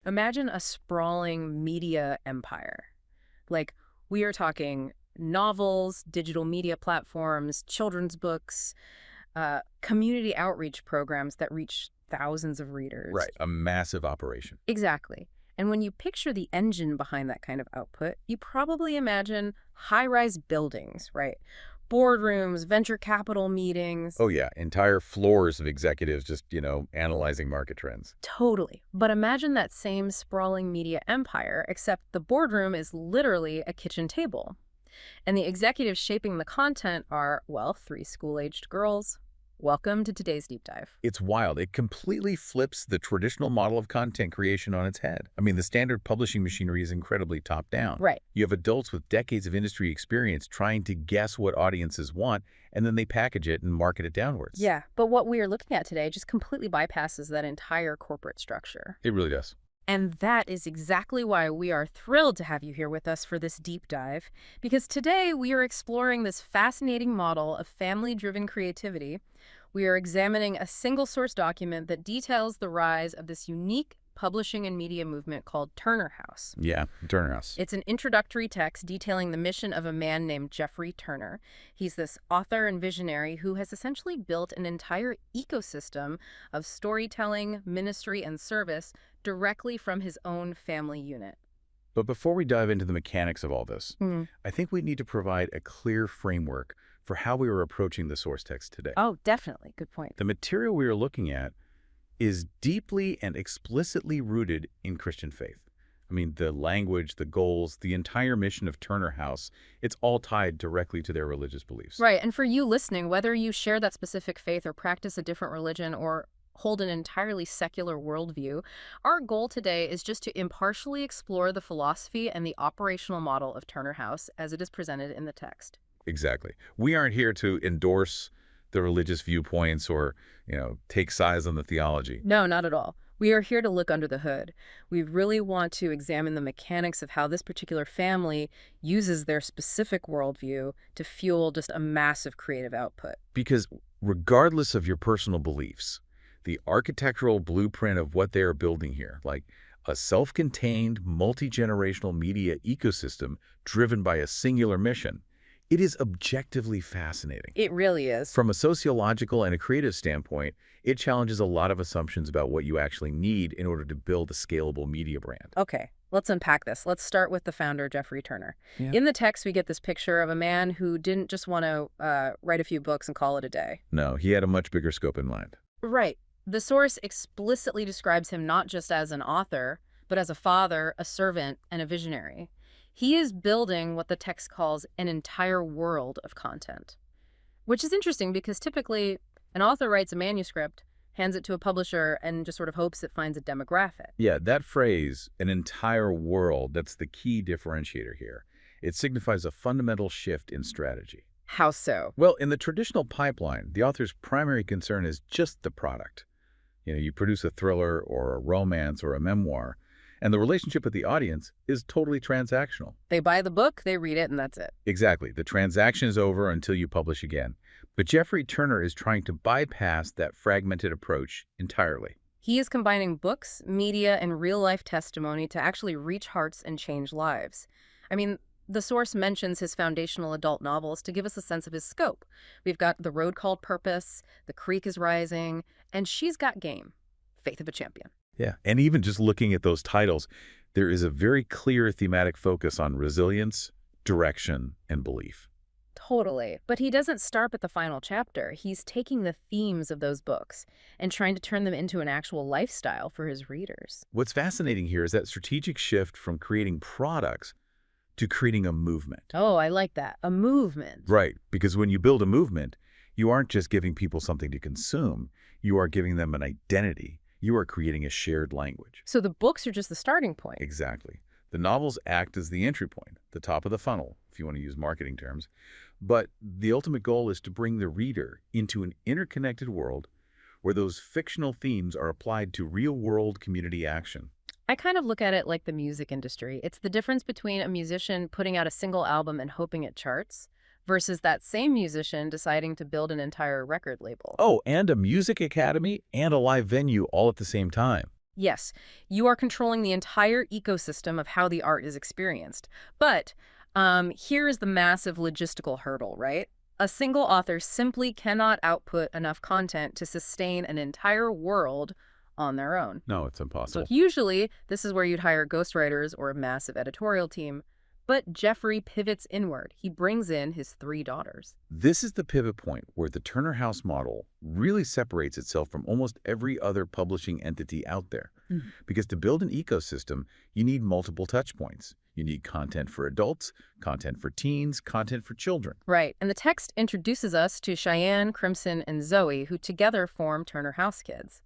Imagine a sprawling media empire. Like, we are talking novels, digital media platforms, children's books, community outreach programs that reach thousands of readers. Right, a massive operation. Exactly. And when you picture the engine behind that kind of output, you probably imagine high-rise buildings, right? Boardrooms, venture capital meetings. Oh yeah, entire floors of executives just, analyzing market trends. Totally. But imagine that same sprawling media empire, except the boardroom is literally a kitchen table. And the executives shaping the content are, well, three school-aged girls. Welcome to today's deep dive. It's wild. It completely flips the traditional model of content creation on its head. I mean, the standard publishing machinery is incredibly top-down. Right. You have adults with decades of industry experience trying to guess what audiences want, and then they package it and market it downwards. Yeah, but what we are looking at today just completely bypasses that entire corporate structure. It really does. And that is exactly why we are thrilled to have you here with us for this deep dive, because today we are exploring this fascinating model of family-driven creativity. We are examining a single source document that details the rise of this unique publishing and media movement called Turner House. Yeah, Turner House. It's an introductory text detailing the mission of a man named Jeffrey Turner. He's this author and visionary who has essentially built an entire ecosystem of storytelling, ministry, and service directly from his own family unit. But before we dive into the mechanics of all this, I think we need to provide a clear framework for how we are approaching the source text today. Oh, definitely. Good point. The material we are looking at is deeply and explicitly rooted in Christian faith. I mean, the language, the goals, the entire mission of Turner House, it's all tied directly to their religious beliefs. Right. And for you listening, whether you share that specific faith or practice a different religion or hold an entirely secular worldview, our goal today is just to impartially explore the philosophy and the operational model of Turner House as it is presented in the text. Exactly. We aren't here to endorse the religious viewpoints or, take sides on the theology. No, not at all. We are here to look under the hood. We really want to examine the mechanics of how this particular family uses their specific worldview to fuel just a massive creative output. Because regardless of your personal beliefs, the architectural blueprint of what they are building here, like a self-contained, multi-generational media ecosystem driven by a singular mission, it is objectively fascinating. It really is. From a sociological and a creative standpoint, it challenges a lot of assumptions about what you actually need in order to build a scalable media brand. Okay, let's unpack this. Let's start with the founder, Jeffrey Turner. Yeah. In the text, we get this picture of a man who didn't just want to write a few books and call it a day. No, he had a much bigger scope in mind. Right. The source explicitly describes him not just as an author, but as a father, a servant, and a visionary. He is building what the text calls an entire world of content, which is interesting because typically an author writes a manuscript, hands it to a publisher, and just sort of hopes it finds a demographic. Yeah, that phrase, an entire world, that's the key differentiator here. It signifies a fundamental shift in strategy. How so? Well, in the traditional pipeline, the author's primary concern is just the product. You produce a thriller or a romance or a memoir, and the relationship with the audience is totally transactional. They buy the book, they read it, and that's it. Exactly. The transaction is over until you publish again. But Jeffrey Turner is trying to bypass that fragmented approach entirely. He is combining books, media, and real-life testimony to actually reach hearts and change lives. I mean, the source mentions his foundational adult novels to give us a sense of his scope. We've got The Road Called Purpose, The Creek is Rising, and She's Got Game, Faith of a Champion. Yeah, and even just looking at those titles, there is a very clear thematic focus on resilience, direction, and belief. Totally. But he doesn't start at the final chapter. He's taking the themes of those books and trying to turn them into an actual lifestyle for his readers. What's fascinating here is that strategic shift from creating products to creating a movement. Oh, I like that. A movement. Right, because when you build a movement, you aren't just giving people something to consume, you are giving them an identity. You are creating a shared language. So the books are just the starting point. Exactly. The novels act as the entry point, the top of the funnel, if you want to use marketing terms. But the ultimate goal is to bring the reader into an interconnected world where those fictional themes are applied to real-world community action. I kind of look at it like the music industry. It's the difference between a musician putting out a single album and hoping it charts versus that same musician deciding to build an entire record label. Oh, and a music academy and a live venue all at the same time. Yes, you are controlling the entire ecosystem of how the art is experienced. But here is the massive logistical hurdle, right? A single author simply cannot output enough content to sustain an entire world on their own. No, it's So impossible. usually, this is where you'd hire ghostwriters or a massive editorial team. But Jeffrey pivots inward. He brings in his 3 daughters. This is the pivot point where the Turner House model really separates itself from almost every other publishing entity out there. Mhm. Because to build an ecosystem, you need multiple touch points. You need content for adults, content for teens, content for children. Right, and the text introduces us to Cheyenne, Crimson, and Zoe, who together form Turner House Kids.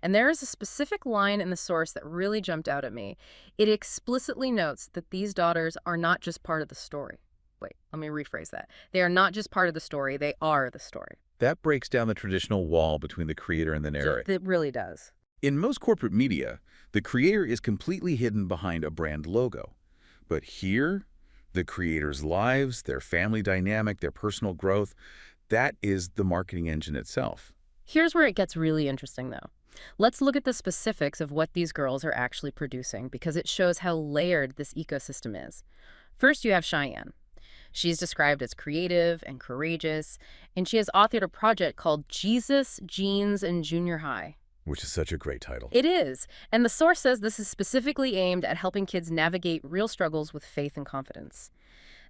And there is a specific line in the source that really jumped out at me. It explicitly notes that these daughters are not just part of the story. Wait, let me rephrase that. They are not just part of the story, they are the story. That breaks down the traditional wall between the creator and the narrator. It really does. In most corporate media, the creator is completely hidden behind a brand logo. But here, the creator's lives, their family dynamic, their personal growth, that is the marketing engine itself. Here's where it gets really interesting, though. Let's look at the specifics of what these girls are actually producing, because it shows how layered this ecosystem is. First, you have Cheyenne. She's described as creative and courageous, and she has authored a project called Jesus, Jeans, and Junior High. Which is such a great title. It is, and the source says this is specifically aimed at helping kids navigate real struggles with faith and confidence.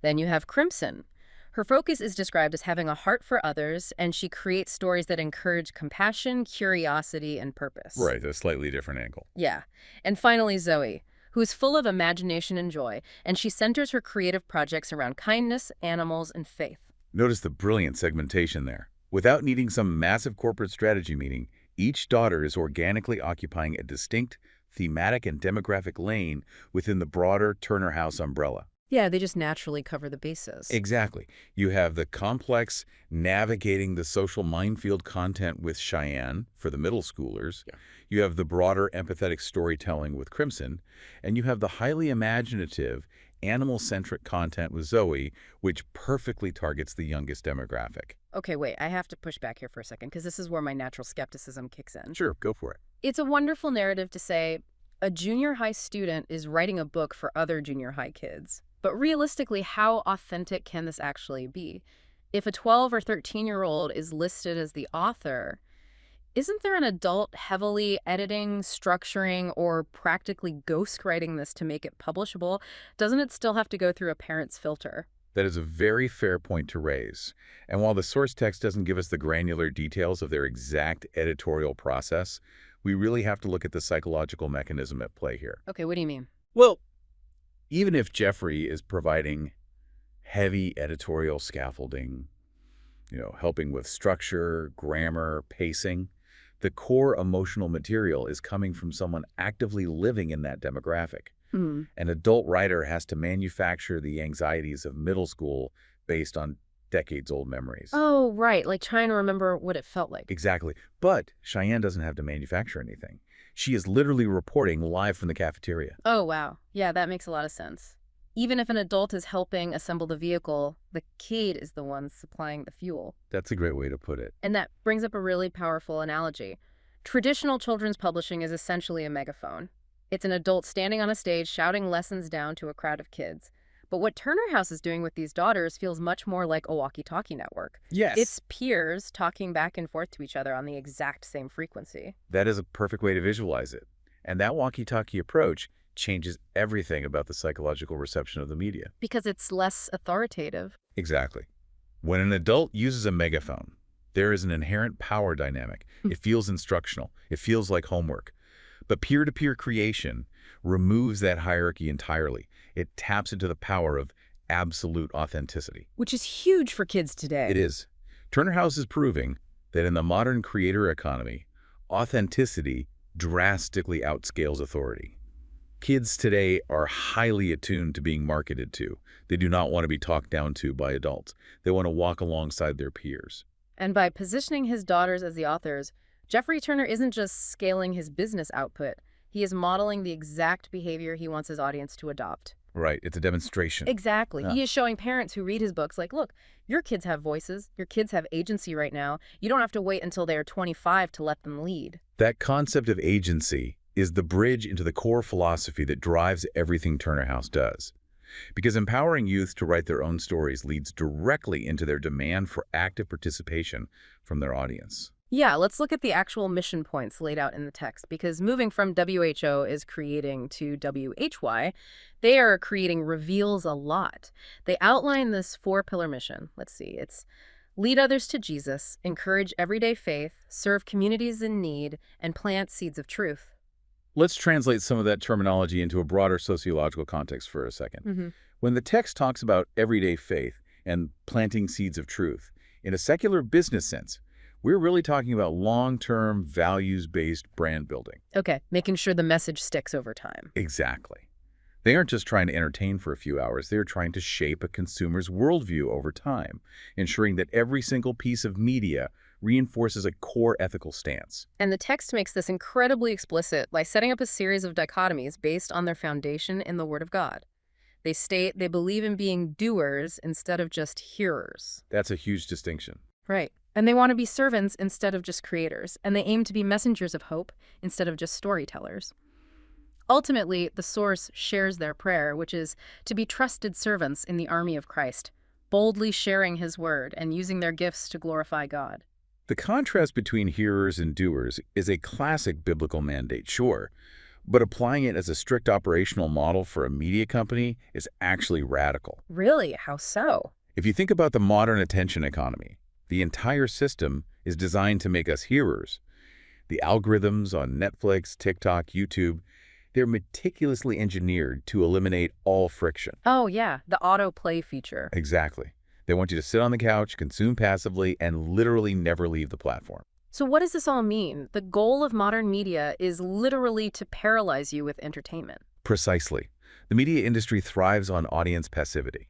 Then you have Crimson. Her focus is described as having a heart for others, and she creates stories that encourage compassion, curiosity, and purpose. Right, a slightly different angle. Yeah. And finally, Zoe, who is full of imagination and joy, and she centers her creative projects around kindness, animals, and faith. Notice the brilliant segmentation there. Without needing some massive corporate strategy meeting, each daughter is organically occupying a distinct thematic and demographic lane within the broader Turner House umbrella. Yeah, they just naturally cover the bases. Exactly. You have the complex navigating the social minefield content with Cheyenne for the middle schoolers. Yeah. You have the broader empathetic storytelling with Crimson. And you have the highly imaginative, animal-centric content with Zoe, which perfectly targets the youngest demographic. Okay, wait, I have to push back here for a second, because this is where my natural skepticism kicks in. Sure, go for it. It's a wonderful narrative to say a junior high student is writing a book for other junior high kids. But realistically, how authentic can this actually be? If a 12 or 13-year-old is listed as the author, isn't there an adult heavily editing, structuring, or practically ghostwriting this to make it publishable? Doesn't it still have to go through a parent's filter? That is a very fair point to raise. And while the source text doesn't give us the granular details of their exact editorial process, we really have to look at the psychological mechanism at play here. Okay, what do you mean? Well, even if Jeffrey is providing heavy editorial scaffolding, helping with structure, grammar, pacing, the core emotional material is coming from someone actively living in that demographic. An adult writer has to manufacture the anxieties of middle school based on decades-old memories. Oh, right, like trying to remember what it felt like. Exactly. But Cheyenne doesn't have to manufacture anything. She is literally reporting live from the cafeteria. Oh, wow. Yeah, that makes a lot of sense. Even if an adult is helping assemble the vehicle, the kid is the one supplying the fuel. That's a great way to put it. And that brings up a really powerful analogy. Traditional children's publishing is essentially a megaphone. It's an adult standing on a stage shouting lessons down to a crowd of kids. But what Turner House is doing with these daughters feels much more like a walkie-talkie network. Yes. It's peers talking back and forth to each other on the exact same frequency. That is a perfect way to visualize it. And that walkie-talkie approach changes everything about the psychological reception of the media. Because it's less authoritative. Exactly. When an adult uses a megaphone, there is an inherent power dynamic. It feels instructional. It feels like homework. But peer-to-peer creation removes that hierarchy entirely. It taps into the power of absolute authenticity. Which is huge for kids today. It is. Turner House is proving that in the modern creator economy, authenticity drastically outscales authority. Kids today are highly attuned to being marketed to. They do not want to be talked down to by adults. They want to walk alongside their peers. And by positioning his daughters as the authors, Jeffrey Turner isn't just scaling his business output. He is modeling the exact behavior he wants his audience to adopt. Right. It's a demonstration. Exactly. Yeah. He is showing parents who read his books, like, look, your kids have voices. Your kids have agency right now. You don't have to wait until they are 25 to let them lead. That concept of agency is the bridge into the core philosophy that drives everything Turner House does. Because empowering youth to write their own stories leads directly into their demand for active participation from their audience. Yeah, let's look at the actual mission points laid out in the text, because moving from WHO is creating to WHY, they are creating reveals a lot. They outline this four-pillar mission. Let's see, it's lead others to Jesus, encourage everyday faith, serve communities in need, and plant seeds of truth. Let's translate some of that terminology into a broader sociological context for a second. When the text talks about everyday faith and planting seeds of truth, in a secular business sense, we're really talking about long-term, values-based brand building. Okay, making sure the message sticks over time. Exactly. They aren't just trying to entertain for a few hours. They're trying to shape a consumer's worldview over time, ensuring that every single piece of media reinforces a core ethical stance. And the text makes this incredibly explicit by setting up a series of dichotomies based on their foundation in the Word of God. They state they believe in being doers instead of just hearers. That's a huge distinction. Right. And they want to be servants instead of just creators, and they aim to be messengers of hope instead of just storytellers. Ultimately, the source shares their prayer, which is to be trusted servants in the army of Christ, boldly sharing his word and using their gifts to glorify God. The contrast between hearers and doers is a classic biblical mandate, sure, but applying it as a strict operational model for a media company is actually radical. Really? How so? If you think about the modern attention economy, the entire system is designed to make us hearers. The algorithms on Netflix, TikTok, YouTube, they're meticulously engineered to eliminate all friction. Oh, yeah, the autoplay feature. Exactly. They want you to sit on the couch, consume passively, and literally never leave the platform. So what does this all mean? The goal of modern media is literally to paralyze you with entertainment. Precisely. The media industry thrives on audience passivity.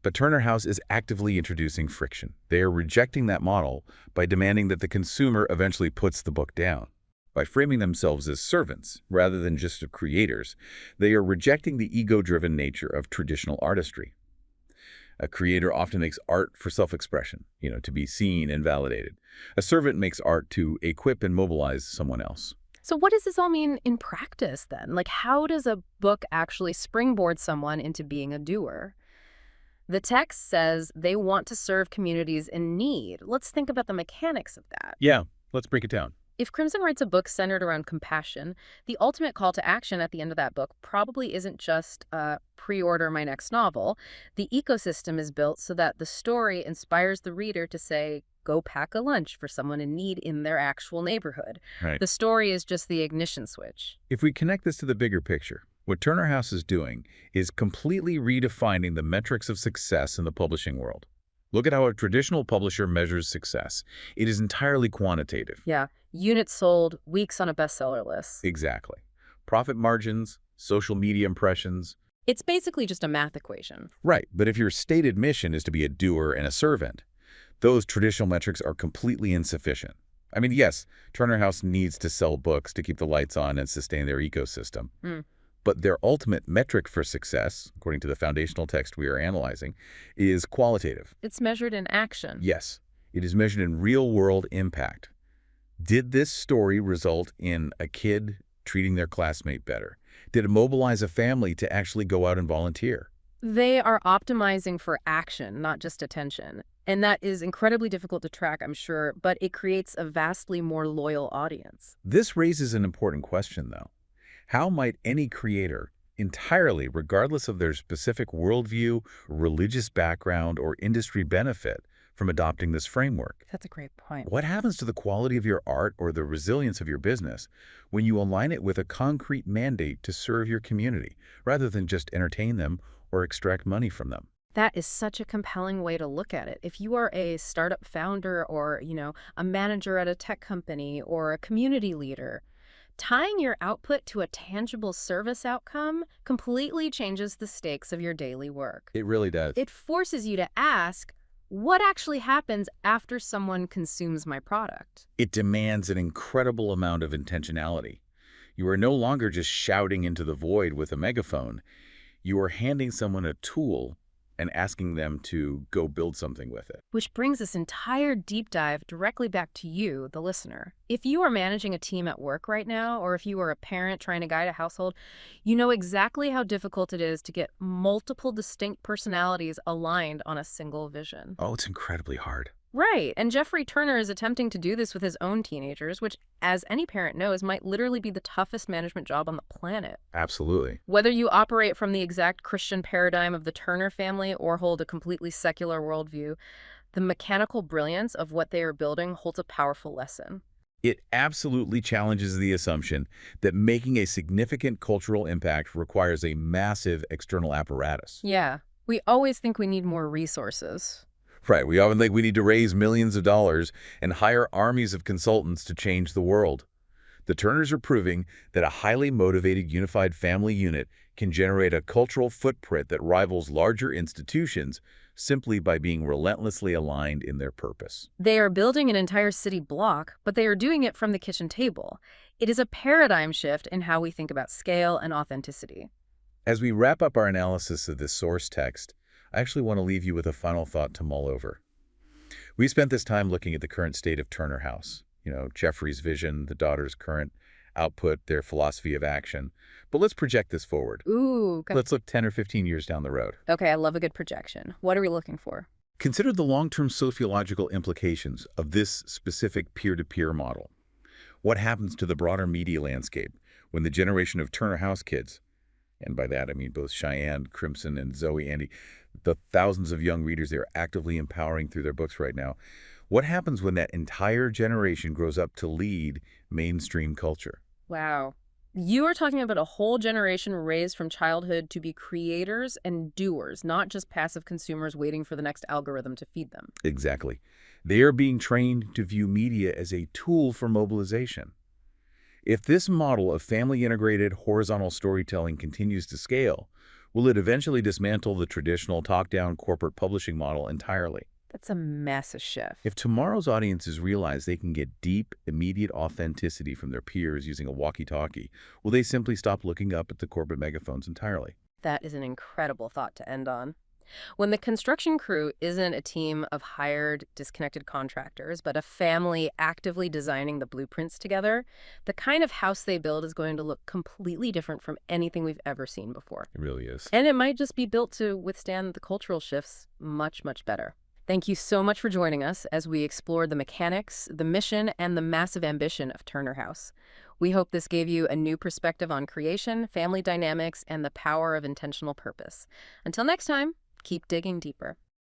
But Turner House is actively introducing friction. They are rejecting that model by demanding that the consumer eventually puts the book down. By framing themselves as servants rather than just creators, they are rejecting the ego-driven nature of traditional artistry. A creator often makes art for self-expression, to be seen and validated. A servant makes art to equip and mobilize someone else. So what does this all mean in practice then? Like, how does a book actually springboard someone into being a doer? The text says they want to serve communities in need. Let's think about the mechanics of that. Yeah, let's break it down. If Crimson writes a book centered around compassion, the ultimate call to action at the end of that book probably isn't just pre-order my next novel. The ecosystem is built so that the story inspires the reader to say, go pack a lunch for someone in need in their actual neighborhood. Right. The story is just the ignition switch. If we connect this to the bigger picture, what Turner House is doing is completely redefining the metrics of success in the publishing world. Look at how a traditional publisher measures success. It is entirely quantitative. Yeah, units sold, weeks on a bestseller list. Exactly. Profit margins, social media impressions. It's basically just a math equation. Right, but if your stated mission is to be a doer and a servant, those traditional metrics are completely insufficient. I mean, yes, Turner House needs to sell books to keep the lights on and sustain their ecosystem. But their ultimate metric for success, according to the foundational text we are analyzing, is qualitative. It's measured in action. Yes, it is measured in real-world impact. Did this story result in a kid treating their classmate better? Did it mobilize a family to actually go out and volunteer? They are optimizing for action, not just attention. And that is incredibly difficult to track, I'm sure, but it creates a vastly more loyal audience. This raises an important question, though. How might any creator, entirely regardless of their specific worldview, religious background, or industry benefit, from adopting this framework? That's a great point. What happens to the quality of your art or the resilience of your business when you align it with a concrete mandate to serve your community, rather than just entertain them or extract money from them? That is such a compelling way to look at it. If you are a startup founder or, a manager at a tech company or a community leader, tying your output to a tangible service outcome completely changes the stakes of your daily work. It really does. It forces you to ask, what actually happens after someone consumes my product? It demands an incredible amount of intentionality. You are no longer just shouting into the void with a megaphone. You are handing someone a tool and asking them to go build something with it. Which brings this entire deep dive directly back to you, the listener. If you are managing a team at work right now, or if you are a parent trying to guide a household, you know exactly how difficult it is to get multiple distinct personalities aligned on a single vision. Oh, it's incredibly hard. Right, and Jeffrey Turner is attempting to do this with his own teenagers, which, as any parent knows, might literally be the toughest management job on the planet. Absolutely. Whether you operate from the exact Christian paradigm of the Turner family or hold a completely secular worldview, the mechanical brilliance of what they are building holds a powerful lesson. It absolutely challenges the assumption that making a significant cultural impact requires a massive external apparatus. Yeah, we always think we need more resources. Right, we often think we need to raise millions of dollars and hire armies of consultants to change the world. The Turners are proving that a highly motivated unified family unit can generate a cultural footprint that rivals larger institutions simply by being relentlessly aligned in their purpose. They are building an entire city block, but they are doing it from the kitchen table. It is a paradigm shift in how we think about scale and authenticity. As we wrap up our analysis of this source text, I actually want to leave you with a final thought to mull over. We spent this time looking at the current state of Turner House. Jeffrey's vision, the daughter's current output, their philosophy of action. But let's project this forward. Ooh, Let's look 10 or 15 years down the road. okay, I love a good projection. What are we looking for? Consider the long-term sociological implications of this specific peer-to-peer model. What happens to the broader media landscape when the generation of Turner House kids, and by that I mean both Cheyenne, Crimson, and Zoe Andy, the thousands of young readers they're actively empowering through their books right now, what happens when that entire generation grows up to lead mainstream culture? Wow. You are talking about a whole generation raised from childhood to be creators and doers, not just passive consumers waiting for the next algorithm to feed them. Exactly. They are being trained to view media as a tool for mobilization. If this model of family-integrated horizontal storytelling continues to scale, will it eventually dismantle the traditional top-down corporate publishing model entirely? That's a massive shift. If tomorrow's audiences realize they can get deep, immediate authenticity from their peers using a walkie-talkie, will they simply stop looking up at the corporate megaphones entirely? That is an incredible thought to end on. When the construction crew isn't a team of hired, disconnected contractors, but a family actively designing the blueprints together, the kind of house they build is going to look completely different from anything we've ever seen before. It really is. And it might just be built to withstand the cultural shifts much, much better. Thank you so much for joining us as we explored the mechanics, the mission, and the massive ambition of Turner House. We hope this gave you a new perspective on creation, family dynamics, and the power of intentional purpose. Until next time, keep digging deeper.